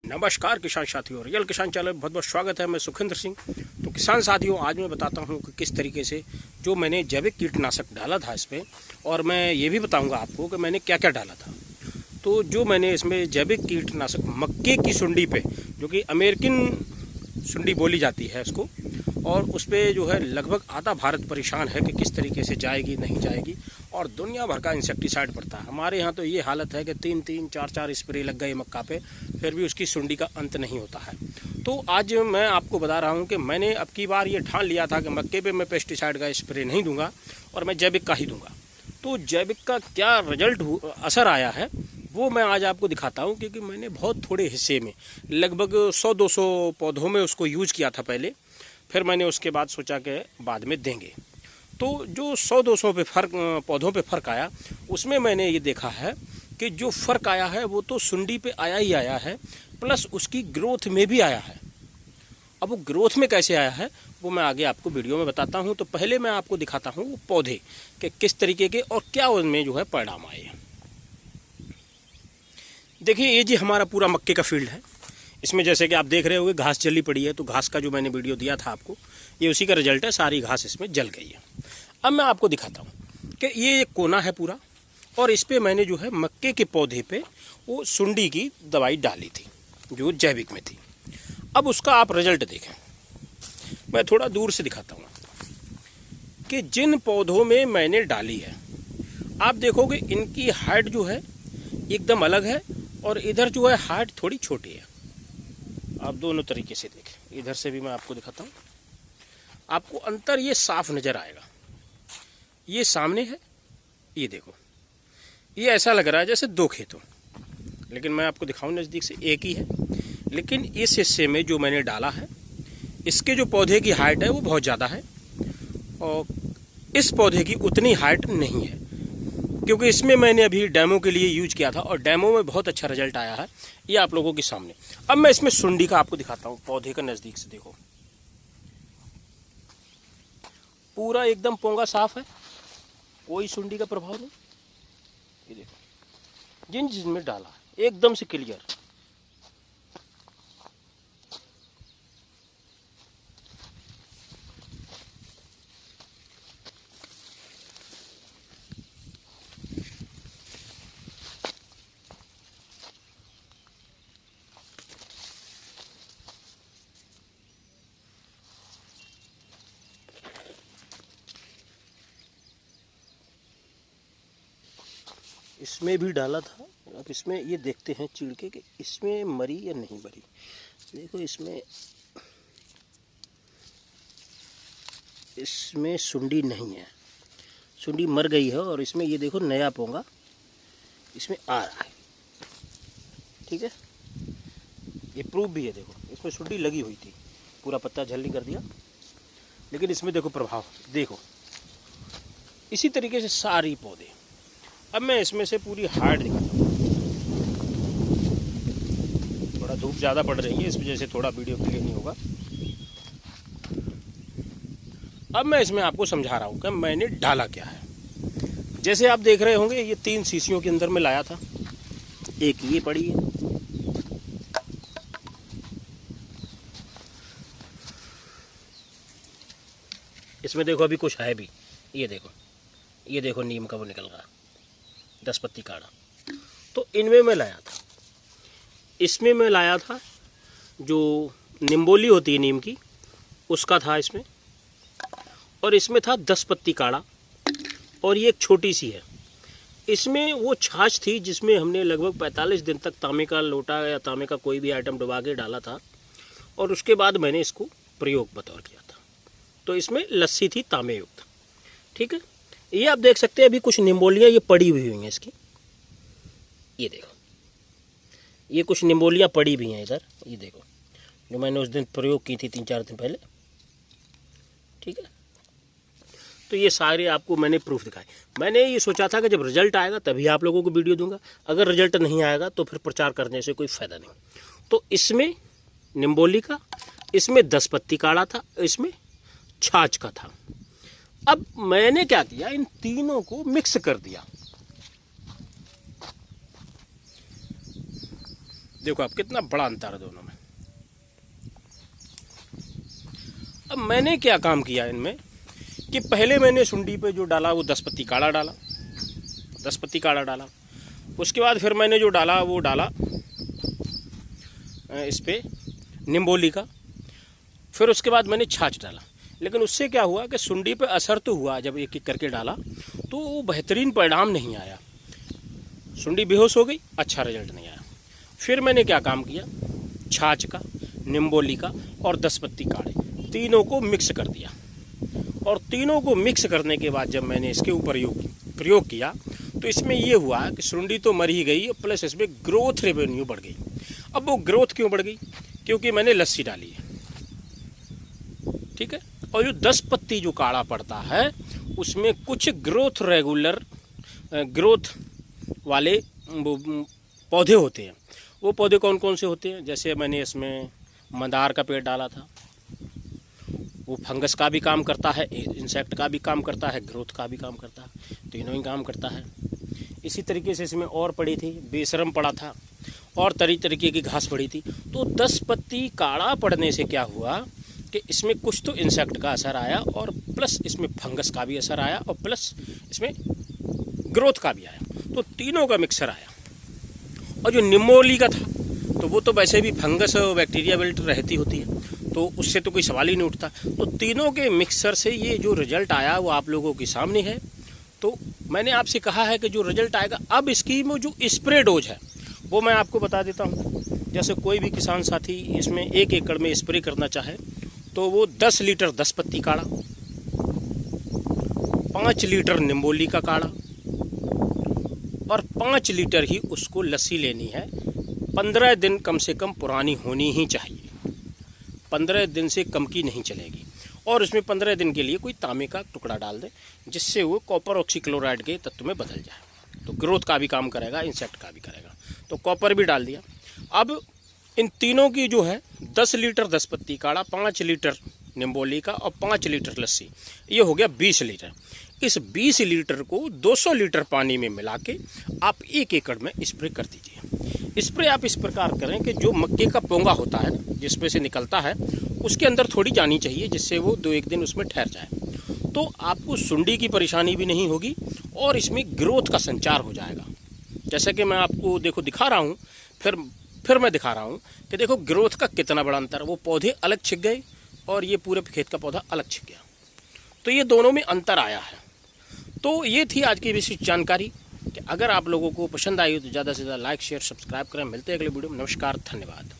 नमस्कार किसान साथियों, रियल किसान चैनल में बहुत बहुत स्वागत है। मैं सुखिंद्र सिंह। तो किसान साथियों, आज मैं बताता हूं कि किस तरीके से जो मैंने जैविक कीटनाशक डाला था इसमें, और मैं ये भी बताऊंगा आपको कि मैंने क्या क्या डाला था। तो जो मैंने इसमें जैविक कीटनाशक मक्के की सुंडी पे, जो कि अमेरिकन सुंडी बोली जाती है उसको, और उस पर जो है लगभग आधा भारत परेशान है कि किस तरीके से जाएगी नहीं जाएगी, और दुनिया भर का इंसेक्टिसाइड पड़ता है। हमारे यहाँ तो ये हालत है कि 3-3, 4-4 स्प्रे लग गए मक्का पे, फिर भी उसकी सुंडी का अंत नहीं होता है। तो आज मैं आपको बता रहा हूँ कि मैंने अब की बार ये ठान लिया था कि मक्के पे मैं पेस्टिसाइड का स्प्रे नहीं दूंगा और मैं जैविक का ही दूंगा। तो जैविक का क्या रिजल्ट असर आया है वो मैं आज आपको दिखाता हूँ, क्योंकि मैंने बहुत थोड़े हिस्से में लगभग 100-200 पौधों में उसको यूज किया था पहले, फिर मैंने उसके बाद सोचा कि बाद में देंगे। तो जो 100-200 पे पौधों पे फ़र्क आया, उसमें मैंने ये देखा है कि जो फ़र्क आया है वो तो सुंडी पे आया ही आया है, प्लस उसकी ग्रोथ में भी आया है। अब वो ग्रोथ में कैसे आया है वो मैं आगे आपको वीडियो में बताता हूँ। तो पहले मैं आपको दिखाता हूँ वो पौधे कि किस तरीके के और क्या उनमें जो है परिणाम आए। देखिए, ये जी हमारा पूरा मक्के का फील्ड है। इसमें जैसे कि आप देख रहे होंगे घास जली पड़ी है, तो घास का जो मैंने वीडियो दिया था आपको, ये उसी का रिजल्ट है। सारी घास इसमें जल गई है। अब मैं आपको दिखाता हूँ कि ये एक कोना है पूरा, और इस पर मैंने जो है मक्के के पौधे पे वो सुंडी की दवाई डाली थी जो जैविक में थी। अब उसका आप रिजल्ट देखें। मैं थोड़ा दूर से दिखाता हूँ कि जिन पौधों में मैंने डाली है, आप देखोगे इनकी हाइट जो है एकदम अलग है, और इधर जो है हाइट थोड़ी छोटी है। आप दोनों तरीके से देखें, इधर से भी मैं आपको दिखाता हूँ, आपको अंतर ये साफ नज़र आएगा। ये सामने है, ये देखो, ये ऐसा लग रहा है जैसे दो खेत हो, लेकिन मैं आपको दिखाऊं नज़दीक से, एक ही है। लेकिन इस हिस्से में जो मैंने डाला है, इसके जो पौधे की हाइट है वो बहुत ज़्यादा है, और इस पौधे की उतनी हाइट नहीं है, क्योंकि इसमें मैंने अभी डेमो के लिए यूज किया था, और डेमो में बहुत अच्छा रिजल्ट आया है। ये आप लोगों के सामने। अब मैं इसमें सुंडी का आपको दिखाता हूँ, पौधे का नज़दीक से देखो, पूरा एकदम पोंगा साफ है, कोई सुंडी का प्रभाव नहीं। ये देखो, जिन जिनमें डाला एकदम से क्लियर। इसमें भी डाला था। अब इसमें ये देखते हैं चिड़ के कि इसमें मरी या नहीं मरी। देखो, इसमें सुंडी नहीं है, सुंडी मर गई है, और इसमें ये देखो नया पोंगा इसमें आ रहा है। ठीक है, ये प्रूफ भी है। देखो, इसमें सुंडी लगी हुई थी, पूरा पत्ता झलनी कर दिया, लेकिन इसमें देखो प्रभाव, देखो इसी तरीके से सारी पौधे। अब मैं इसमें से पूरी हार्ड दिखाता हूँ। थोड़ा धूप ज़्यादा पड़ रही है, इस वजह से थोड़ा वीडियो क्लियर नहीं होगा। अब मैं इसमें आपको समझा रहा हूँ कि मैंने डाला क्या है। जैसे आप देख रहे होंगे, ये 3 शीशियों के अंदर में लाया था। एक ये पड़ी है, इसमें देखो अभी कुछ है भी। ये देखो नीम का वो निकल रहा, 10 पत्ती काढ़ा। तो इनमें मैं लाया था, इसमें मैं लाया था जो निम्बोली होती है नीम की, उसका था इसमें, और इसमें था 10 पत्ती काढ़ा, और ये एक छोटी सी है। इसमें वो छाछ थी जिसमें हमने लगभग 45 दिन तक तांबे का लोटा या तांबे का कोई भी आइटम डुबा के डाला था, और उसके बाद मैंने इसको प्रयोग बतौर किया था। तो इसमें लस्सी थी तांबे युक्त। ठीक है, ये आप देख सकते हैं अभी कुछ निम्बोलियाँ ये पड़ी हुई हैं इसकी। ये देखो, ये कुछ निम्बोलियाँ पड़ी भी हैं इधर। ये देखो, जो मैंने उस दिन प्रयोग की थी 3-4 दिन पहले। ठीक है, तो ये सारे आपको मैंने प्रूफ दिखाए। मैंने ये सोचा था कि जब रिजल्ट आएगा तभी आप लोगों को वीडियो दूंगा, अगर रिजल्ट नहीं आएगा तो फिर प्रचार करने से कोई फ़ायदा नहीं। तो इसमें निम्बोली का, इसमें 10 पत्ती काढ़ा था, इसमें छाछ का था। अब मैंने क्या किया, इन तीनों को मिक्स कर दिया। देखो आप कितना बड़ा अंतर है दोनों में। अब मैंने क्या काम किया इनमें कि पहले मैंने सुंडी पे जो डाला वो 10 पत्ती काढ़ा डाला, 10 पत्ती काढ़ा डाला। उसके बाद फिर मैंने जो डाला वो डाला इस पे निम्बोली का। फिर उसके बाद मैंने छाछ डाला। लेकिन उससे क्या हुआ कि सुंडी पे असर तो हुआ, जब एक एक करके डाला तो वो बेहतरीन परिणाम नहीं आया। सुंडी बेहोश हो गई, अच्छा रिजल्ट नहीं आया। फिर मैंने क्या काम किया, छाछ का, निम्बोली का और 10 पत्ती काढ़े तीनों को मिक्स कर दिया। और तीनों को मिक्स करने के बाद जब मैंने इसके ऊपर प्रयोग किया तो इसमें ये हुआ कि सुंडी तो मर ही गई, प्लस इसमें ग्रोथ रेवेन्यू बढ़ गई। अब वो ग्रोथ क्यों बढ़ गई? क्योंकि मैंने लस्सी डाली है, ठीक है। और जो 10 पत्ती जो काढ़ा पड़ता है उसमें कुछ ग्रोथ वाले पौधे होते हैं। वो पौधे कौन कौन से होते हैं? जैसे मैंने इसमें मंदार का पेड़ डाला था, वो फंगस का भी काम करता है, इंसेक्ट का भी काम करता है, ग्रोथ का भी काम करता है, तीनों ही काम करता है। इसी तरीके से इसमें और पड़ी थी, बेशरम पड़ा था और तरीके की घास पड़ी थी। तो 10 पत्ती काढ़ा पड़ने से क्या हुआ कि इसमें कुछ तो इंसेक्ट का असर आया और प्लस इसमें फंगस का भी असर आया और प्लस इसमें ग्रोथ का भी आया। तो तीनों का मिक्सर आया। और जो निम्बोली का था तो वो तो वैसे भी फंगस और बैक्टीरिया बेल्ट रहती होती है, तो उससे तो कोई सवाल ही नहीं उठता। तो तीनों के मिक्सर से ये जो रिजल्ट आया वो आप लोगों के सामने है। तो मैंने आपसे कहा है कि जो रिजल्ट आएगा, अब इसकी वो जो स्प्रे डोज है वो मैं आपको बता देता हूँ। जैसे कोई भी किसान साथी इसमें 1 एकड़ में स्प्रे करना चाहे तो वो 10 लीटर 10 पत्ती काढ़ा, 5 लीटर निम्बोली का काढ़ा और 5 लीटर ही उसको लस्सी लेनी है। 15 दिन कम से कम पुरानी होनी ही चाहिए, 15 दिन से कम की नहीं चलेगी। और उसमें 15 दिन के लिए कोई तांबे का टुकड़ा डाल दें जिससे वो कॉपर ऑक्सीक्लोराइड के तत्व में बदल जाए। तो ग्रोथ का भी काम करेगा, इंसेक्ट का भी करेगा। तो कॉपर भी डाल दिया। अब इन तीनों की जो है 10 लीटर 10 पत्ती काढ़ा, 5 लीटर निम्बोली का और 5 लीटर लस्सी, ये हो गया 20 लीटर। इस 20 लीटर को 200 लीटर पानी में मिला के आप 1 एकड़ में स्प्रे कर दीजिए। स्प्रे आप इस प्रकार करें कि जो मक्के का पोंगा होता है ना, जिसमें से निकलता है, उसके अंदर थोड़ी जानी चाहिए, जिससे वो 2-1 दिन उसमें ठहर जाए। तो आपको सुंडी की परेशानी भी नहीं होगी और इसमें ग्रोथ का संचार हो जाएगा। जैसा कि मैं आपको देखो दिखा रहा हूँ, फिर मैं दिखा रहा हूँ कि देखो ग्रोथ का कितना बड़ा अंतर। वो पौधे अलग छिक गए और ये पूरे खेत का पौधा अलग छिक गया। तो ये दोनों में अंतर आया है। तो ये थी आज की विशिष्ट जानकारी कि अगर आप लोगों को पसंद आई हो तो ज़्यादा से ज़्यादा लाइक शेयर सब्सक्राइब करें। मिलते हैं अगले वीडियो में। नमस्कार, धन्यवाद।